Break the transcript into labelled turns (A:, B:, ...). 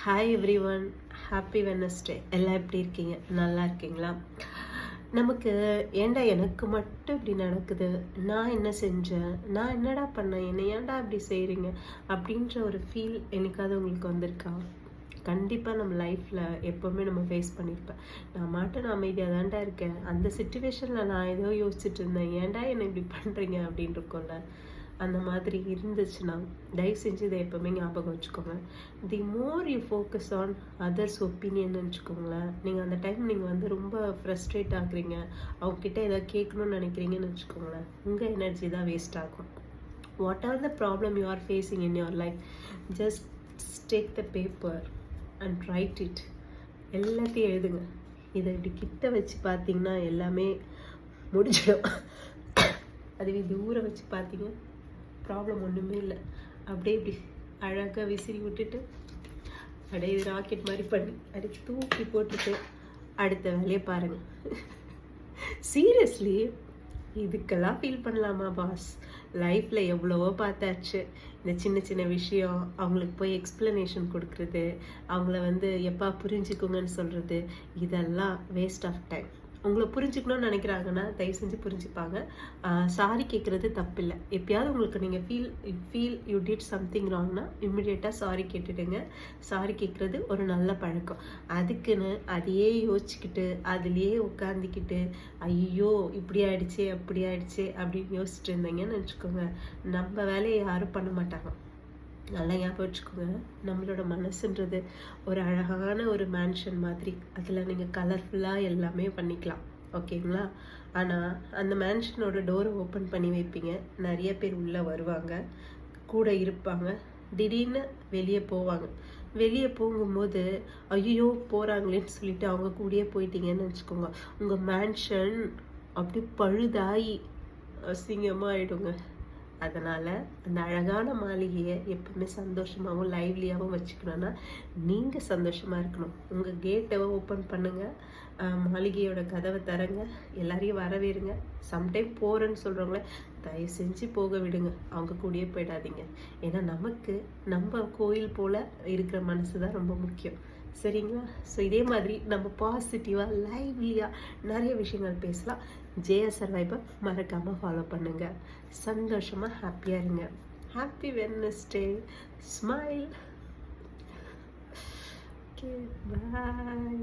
A: Hi every one, happy Wednesday. எல்லாம் எப்படி இருக்கீங்க? நல்லா இருக்கீங்களா? நமக்கு ஏன்டா எனக்கு மட்டும் இப்படி நடக்குது, நான் என்ன செஞ்சேன், நான் என்னடா பண்ணேன், என்னை ஏன்டா இப்படி செய்கிறீங்க அப்படின்ற ஒரு ஃபீல் என்னைக்காவது உங்களுக்கு வந்திருக்கா? கண்டிப்பாக நம்ம லைஃப்பில் எப்போவுமே நம்ம ஃபேஸ் பண்ணியிருப்பேன். நான் மாட்டும் நான் அமைதியாக தான்டா இருக்கேன், அந்த சுச்சுவேஷனில் நான் ஏதோ யோசிச்சுட்டு இருந்தேன், ஏன்டா என்னை இப்படி பண்ணுறீங்க அப்படின்னு இருக்கும்ல. அந்த மாதிரி இருந்துச்சுன்னா தயவு செஞ்சு இதை எப்போவுமே ஞாபகம் வச்சுக்கோங்க. The more you focus on others opinion வச்சுக்கோங்களேன், நீங்கள் அந்த டைம் நீங்கள் வந்து ரொம்ப ஃப்ரஸ்ட்ரேட் ஆகுறீங்க, அவங்கக்கிட்ட ஏதாவது கேட்கணும்னு நினைக்கிறீங்கன்னு வச்சுக்கோங்களேன், உங்கள் எனர்ஜி தான் வேஸ்ட் ஆகும். What are the problem you are facing in your life, just take the paper and right it. எல்லாத்தையும் எழுதுங்க. இதை இப்படி கிட்ட வச்சு பார்த்தீங்கன்னா எல்லாமே முடிஞ்சிடும். அதுவே தூர வச்சு பார்த்தீங்க ப்ராப்ளம் ஒன்றுமே இல்லை. அப்படியே இப்படி அழகாக விசிறி விட்டுட்டு அப்படியே ராக்கெட் மாதிரி பண்ணி அப்படியே தூக்கி போட்டுட்டு அடுத்த வேலையை பாருங்கள். சீரியஸ்லி, இதுக்கெல்லாம் ஃபீல் பண்ணலாமா பாஸ்? லைஃப்பில் எவ்வளவோ பார்த்தாச்சு. இந்த சின்ன சின்ன விஷயம் அவங்களுக்கு போய் எக்ஸ்ப்ளனேஷன் கொடுக்குறது, அவங்கள வந்து எப்போ புரிஞ்சுக்குங்கன்னு சொல்கிறது, இதெல்லாம் வேஸ்ட் ஆஃப் டைம். உங்களை புரிஞ்சுக்கணும்னு நினைக்கிறாங்கன்னா தயவு செஞ்சு புரிஞ்சுப்பாங்க. சாரி கேட்குறது தப்பு இல்லை. எப்பயாவது உங்களுக்கு நீங்கள் ஃபீல் யூ டிட் சம்திங் ராங்னா இம்மிடியேட்டாக சாரி கேட்டுடுங்க. சாரி கேட்குறது ஒரு நல்ல பழக்கம். அதுக்குன்னு அதையே யோசிச்சுக்கிட்டு அதுலேயே உட்காந்துக்கிட்டு ஐயோ இப்படி ஆயிடுச்சு அப்படி ஆயிடுச்சு அப்படின்னு யோசிச்சுட்டு இருந்தீங்கன்னு வச்சுக்கோங்க, நம்ம வேலையை யாரும் பண்ண மாட்டாங்க. நல்லா ஞாபகம் வச்சுக்கோங்க, நம்மளோட மனசுன்றது ஒரு அழகான ஒரு மேன்ஷன் மாதிரி. அதில் நீங்கள் கலர்ஃபுல்லாக எல்லாமே பண்ணிக்கலாம், ஓகேங்களா? ஆனால் அந்த மேன்ஷனோட டோரை ஓப்பன் பண்ணி வைப்பீங்க, நிறைய பேர் உள்ளே வருவாங்க, கூட இருப்பாங்க, திடீர்னு வெளியே போவாங்க. வெளியே போகும்போது ஐயோ போகிறாங்களேன்னு சொல்லிட்டு அவங்க கூடயே போயிட்டீங்கன்னு வச்சுக்கோங்க, உங்கள் மேன்ஷன் அப்படி பழுதாகி அசிங்கமாக ஆகிடுங்க. அதனால் அந்த அழகான மாளிகையை எப்பவுமே சந்தோஷமாகவும் லைவ்லியாகவும் வச்சுக்கணுன்னா நீங்கள் சந்தோஷமாக இருக்கணும். உங்கள் கேட்டை ஓப்பன் பண்ணுங்கள், மாளிகையோட கதவை தரங்க, எல்லாரையும் வரவேறுங்க. சம்டைம் போகிறேன்னு சொல்கிறவங்கள தயவு செஞ்சு போக விடுங்க, அவங்க கூடயே போயிடாதீங்க. ஏன்னா நமக்கு நம்ம கோயில் போல் இருக்கிற மனசு தான் ரொம்ப முக்கியம், சரிங்களா? ஸோ இதே மாதிரி நம்ம பாசிட்டிவாக லைவ்லியாக நிறைய விஷயங்கள் பேசலாம். ஜெயா சர்வைபர் மறக்காமல் ஃபாலோ பண்ணுங்கள். சந்தோஷமாக ஹாப்பியாக இருங்க. Happy Wednesday. ஸ்மைல். ஓகே, பாய்.